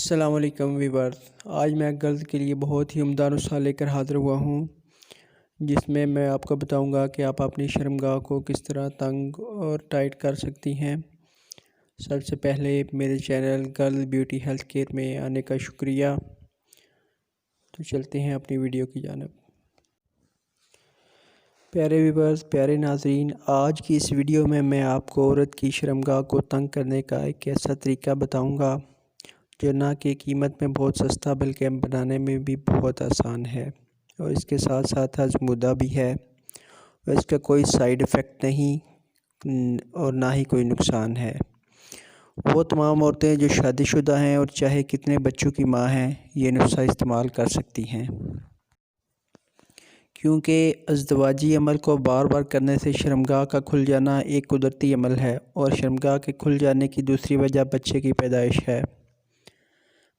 السلام علیکم ویورز، آج میں گرلز کے لیے بہت ہی عمدہ نسخہ لے کر حاضر ہوا ہوں، جس میں آپ کو بتاؤں گا کہ آپ اپنی شرمگاہ کو کس طرح تنگ اور ٹائٹ کر سکتی ہیں۔ سب سے پہلے میرے channel girl beauty health care میں آنے کا شکریہ۔ تو چلتے ہیں اپنی ویڈیو کی جانب۔ پیارے ویورز، پیارے ناظرین، آج کی اس ویڈیو میں آپ کو عورت کی شرمگاہ کو تنگ کرنے کا ایک ایسا طریقہ بتاؤں گا جو نہ کہ قیمت میں بہت سستا بلکہ بنانے میں بھی بہت آسان ہے، اور اس کے ساتھ ساتھ ہضمودہ بھی ہے، اور اس کا کوئی سائیڈ ایفیکٹ نہیں اور نہ ہی کوئی نقصان ہے۔ وہ تمام عورتیں جو شادی شدہ ہیں اور چاہے کتنے بچوں کی ماں ہیں، یہ نسخہ استعمال کر سکتی ہیں، کیونکہ ازدواجی عمل کو بار بار کرنے سے شرمگاہ کا کھل جانا ایک قدرتی عمل ہے، اور شرمگاہ کے کھل جانے کی دوسری وجہ بچے کی پیدائش ہے۔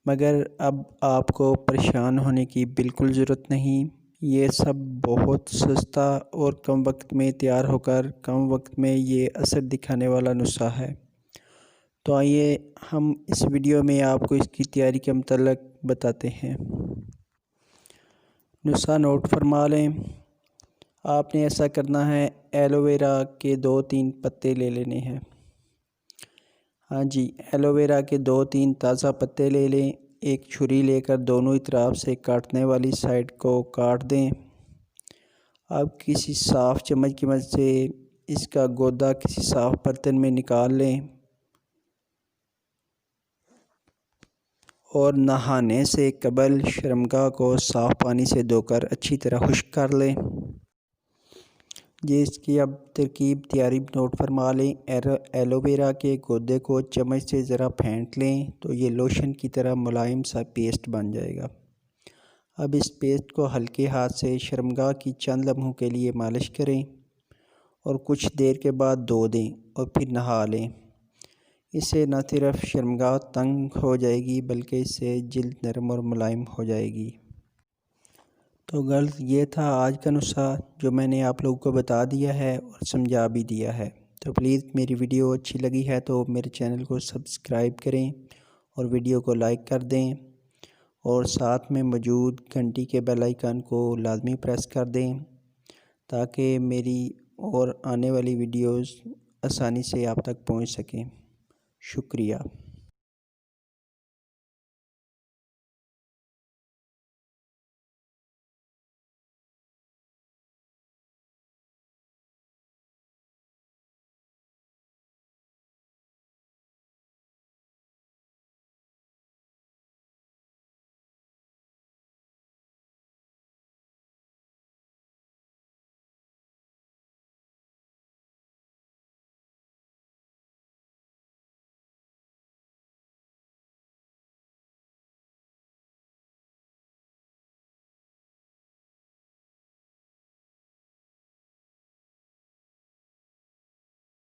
مگر اب آپ کو پریشان ہونے کی بالکل ضرورت نہیں، یہ سب بہت سستا اور کم وقت میں تیار ہو کر کم وقت میں یہ اثر دکھانے والا نسخہ ہے۔ تو آئیے ہم اس ویڈیو میں آپ کو اس کی تیاری کے متعلق بتاتے ہیں۔ نسخہ نوٹ فرما لیں۔ آپ نے ایسا کرنا ہے، ایلو ویرا کے 2-3 پتے لے لینے ہیں۔ ہاں جی، ایلو ویرا کے 2-3 تازہ پتے لے لیں۔ ایک چھری لے کر دونوں اطراف سے کاٹنے والی سائڈ کو کاٹ دیں۔ اب کسی صاف چمچ کی مدد سے اس کا گودا کسی صاف برتن میں نکال لیں، اور نہانے سے قبل شرمگاہ کو صاف پانی سے دھو کر اچھی طرح خشک کر لیں۔ جس کی اب ترکیب تیاری نوٹ فرما لیں۔ ایلو ویرا کے گودے کو چمچ سے ذرا پھینٹ لیں تو یہ لوشن کی طرح ملائم سا پیسٹ بن جائے گا۔ اب اس پیسٹ کو ہلکے ہاتھ سے شرمگاہ کی چند لمحوں کے لیے مالش کریں، اور کچھ دیر کے بعد دھو دیں اور پھر نہا لیں۔ اس سے نہ صرف شرمگاہ تنگ ہو جائے گی بلکہ اس سے جلد نرم اور ملائم ہو جائے گی۔ تو گرلز، یہ تھا آج کا نسخہ جو میں نے آپ لوگوں کو بتا دیا ہے اور سمجھا بھی دیا ہے۔ تو پلیز میری ویڈیو اچھی لگی ہے تو میرے چینل کو سبسکرائب کریں اور ویڈیو کو لائک کر دیں، اور ساتھ میں موجود گھنٹی کے بیل آئیکن کو لازمی پریس کر دیں تاکہ میری اور آنے والی ویڈیوز آسانی سے آپ تک پہنچ سکیں۔ شکریہ۔